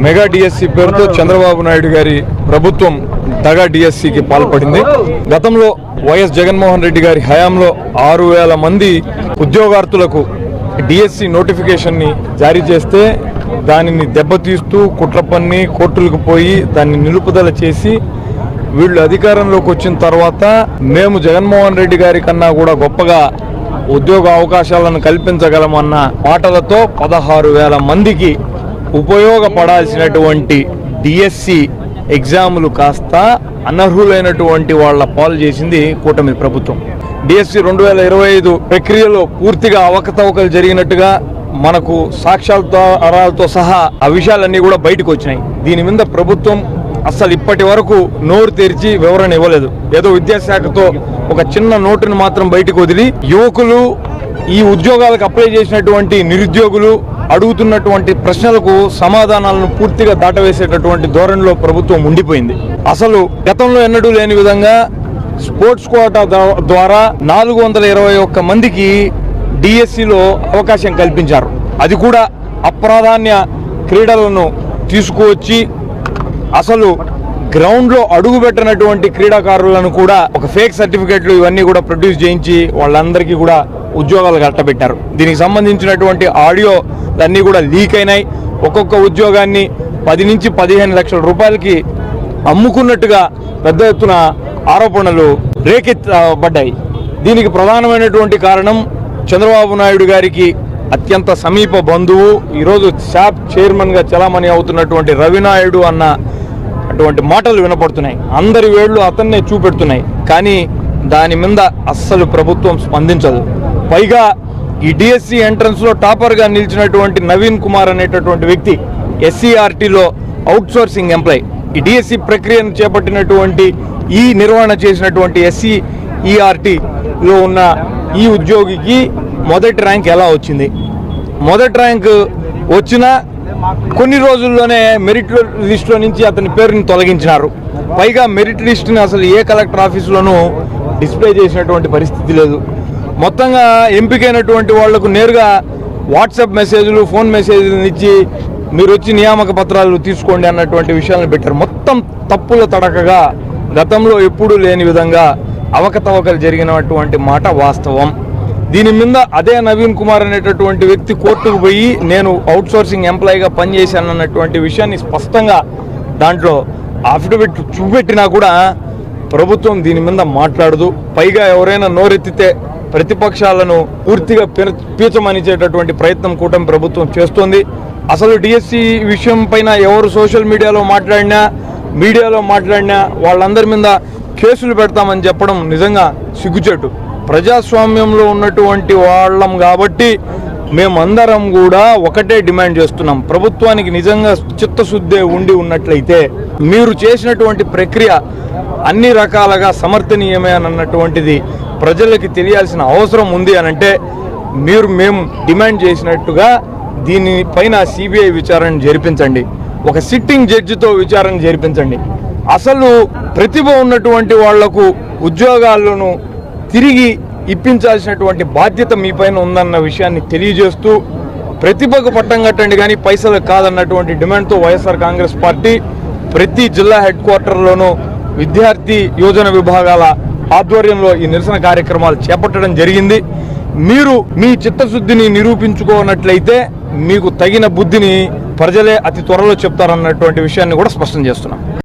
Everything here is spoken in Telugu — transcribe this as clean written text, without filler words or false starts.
మెగా డిఎస్సి పేరుతో చంద్రబాబు నాయుడు గారి ప్రభుత్వం దగా డిఎస్సికి పాల్పడింది. గతంలో వైఎస్ జగన్మోహన్ రెడ్డి గారి హయాంలో 6,000 మంది ఉద్యోగార్థులకు డిఎస్సి నోటిఫికేషన్ ని జారీ చేస్తే దానిని దెబ్బతీస్తూ కుట్ర పన్ని కోర్టులకు పోయి దాన్ని నిలుపుదల చేసి వీళ్ళు అధికారంలోకి వచ్చిన తర్వాత మేము జగన్మోహన్ రెడ్డి గారి కన్నా కూడా గొప్పగా ఉద్యోగ అవకాశాలను కల్పించగలమన్న మాటలతో 16,000 మందికి ఉపయోగపడాల్సినటువంటి డిఎస్సి ఎగ్జాములు కాస్త అనర్హులైనటువంటి వాళ్ళ పాలు చేసింది కూటమి ప్రభుత్వం. డిఎస్సి 2025 ప్రక్రియలో పూర్తిగా అవకతవకలు జరిగినట్టుగా మనకు సాక్ష్యాధారాలతో సహా ఆ విషయాలన్నీ కూడా బయటకు వచ్చినాయి. దీని మీద ప్రభుత్వం అసలు ఇప్పటి వరకు నోరు తెరిచి వివరణ ఇవ్వలేదు. ఏదో విద్యాశాఖతో ఒక చిన్న నోటును మాత్రం బయటకు వదిలి యువకులు ఈ ఉద్యోగాలకు అప్లై చేసినటువంటి నిరుద్యోగులు అడుగుతున్నటువంటి ప్రశ్నలకు సమాధానాలను పూర్తిగా దాటవేసేటటువంటి ధోరణిలో ప్రభుత్వం ఉండిపోయింది. అసలు గతంలో ఎన్నడూ లేని విధంగా స్పోర్ట్స్ కోటా ద్వారా 421 మందికి డిఎస్సిలో అవకాశం కల్పించారు. అది కూడా అప్రాధాన్య క్రీడలను తీసుకువచ్చి అసలు గ్రౌండ్ లో అడుగు పెట్టినటువంటి క్రీడాకారులను కూడా ఒక ఫేక్ సర్టిఫికెట్లు ఇవన్నీ కూడా ప్రొడ్యూస్ చేయించి వాళ్ళందరికీ కూడా ఉద్యోగాలు కట్టబెట్టారు. దీనికి సంబంధించినటువంటి ఆడియో అన్నీ కూడా లీక్ అయినాయి. ఒక్కొక్క ఉద్యోగాన్ని 10 నుంచి 15 లక్షల రూపాయలకి అమ్ముకున్నట్టుగా పెద్ద ఎత్తున ఆరోపణలు రేకెత్తబడ్డాయి. దీనికి ప్రధానమైనటువంటి కారణం చంద్రబాబు నాయుడు గారికి అత్యంత సమీప బంధువు, ఈరోజు శాప్ చైర్మన్ గా చలామణి అవుతున్నటువంటి రవినాయుడు అన్న అటువంటి మాటలు వినపడుతున్నాయి. అందరి వేళ్లు అతన్నే చూపెడుతున్నాయి. కానీ దాని మీద అస్సలు ప్రభుత్వం స్పందించదు. పైగా ఈ డిఎస్సి ఎంట్రన్స్ లో టాపర్ గా నిలిచినటువంటి నవీన్ కుమార్ అనేటటువంటి వ్యక్తి ఎస్సీఆర్టీలో అవుట్ సోర్సింగ్ ఎంప్లాయ్, ఈ డిఎస్సి ప్రక్రియను చేపట్టినటువంటి ఈ నిర్వహణ చేసినటువంటి ఎస్సీఈఆర్టీలో ఉన్న ఈ ఉద్యోగికి మొదటి ర్యాంక్ ఎలా వచ్చింది? మొదటి ర్యాంక్ వచ్చిన కొన్ని రోజుల్లోనే మెరిట్ లిస్టులో నుంచి అతని పేరుని తొలగించినారు. పైగా మెరిట్ లిస్టుని అసలు ఏ కలెక్టర్ ఆఫీసులోనూ డిస్ప్లే చేసినటువంటి పరిస్థితి లేదు. మొత్తంగా ఎంపికైనటువంటి వాళ్లకు నేరుగా వాట్సాప్ మెసేజ్లు, ఫోన్ మెసేజ్లు ఇచ్చి మీరు వచ్చి నియామక పత్రాలు తీసుకోండి అన్నటువంటి విషయాలను పెట్టారు. మొత్తం తప్పుల తడకగా గతంలో ఎప్పుడూ లేని విధంగా అవకతవకలు జరిగినటువంటి మాట వాస్తవం. దీని మీద అదే నవీన్ కుమార్ అనేటటువంటి వ్యక్తి కోర్టుకు పోయి నేను అవుట్ సోర్సింగ్ ఎంప్లాయీగా పనిచేశానన్నటువంటి విషయాన్ని స్పష్టంగా దాంట్లో అఫిడవిట్ చూపెట్టినా కూడా ప్రభుత్వం దీని మీద మాట్లాడదు. పైగా ఎవరైనా నోరెత్తితే ప్రతిపక్షాలను పూర్తిగా పీచమనిచేటటువంటి ప్రయత్నం కూటమి ప్రభుత్వం చేస్తోంది. అసలు డిఎస్సి విషయం పైన ఎవరు సోషల్ మీడియాలో మాట్లాడినా వాళ్ళందరి మీద కేసులు పెడతామని చెప్పడం నిజంగా సిగ్గుచేటు. ప్రజాస్వామ్యంలో ఉన్నటువంటి వాళ్ళం కాబట్టి మేమందరం కూడా ఒకటే డిమాండ్ చేస్తున్నాం. ప్రభుత్వానికి నిజంగా చిత్తశుద్ధి ఉండి ఉన్నట్లయితే మీరు చేసినటువంటి ప్రక్రియ అన్ని రకాలుగా సమర్థనీయమే అన్నటువంటిది ప్రజలకి తెలియాల్సిన అవసరం ఉంది అనంటే మేము డిమాండ్ చేసినట్టుగా దీనిపైన సిబిఐ విచారణ జరిపించండి, ఒక సిట్టింగ్ జడ్జితో విచారణ జరిపించండి. అసలు ప్రతిభ ఉన్నటువంటి వాళ్లకు ఉద్యోగాలను తిరిగి ఇప్పించాల్సినటువంటి బాధ్యత మీ పైన ఉందన్న విషయాన్ని తెలియజేస్తూ ప్రతిభకు పట్టం కట్టండి కానీ పైసలు కాదన్నటువంటి డిమాండ్తో వైఎస్ఆర్ కాంగ్రెస్ పార్టీ ప్రతి జిల్లా హెడ్ క్వార్టర్లోనూ విద్యార్థి యోజన విభాగాల ఆధ్వర్యంలో ఈ నిరసన కార్యక్రమాలు చేపట్టడం జరిగింది. మీరు మీ చిత్తశుద్ధిని నిరూపించుకోనట్లయితే మీకు తగిన బుద్ధిని ప్రజలే అతి త్వరలో చెప్తారన్నటువంటి విషయాన్ని కూడా స్పష్టం చేస్తున్నాం.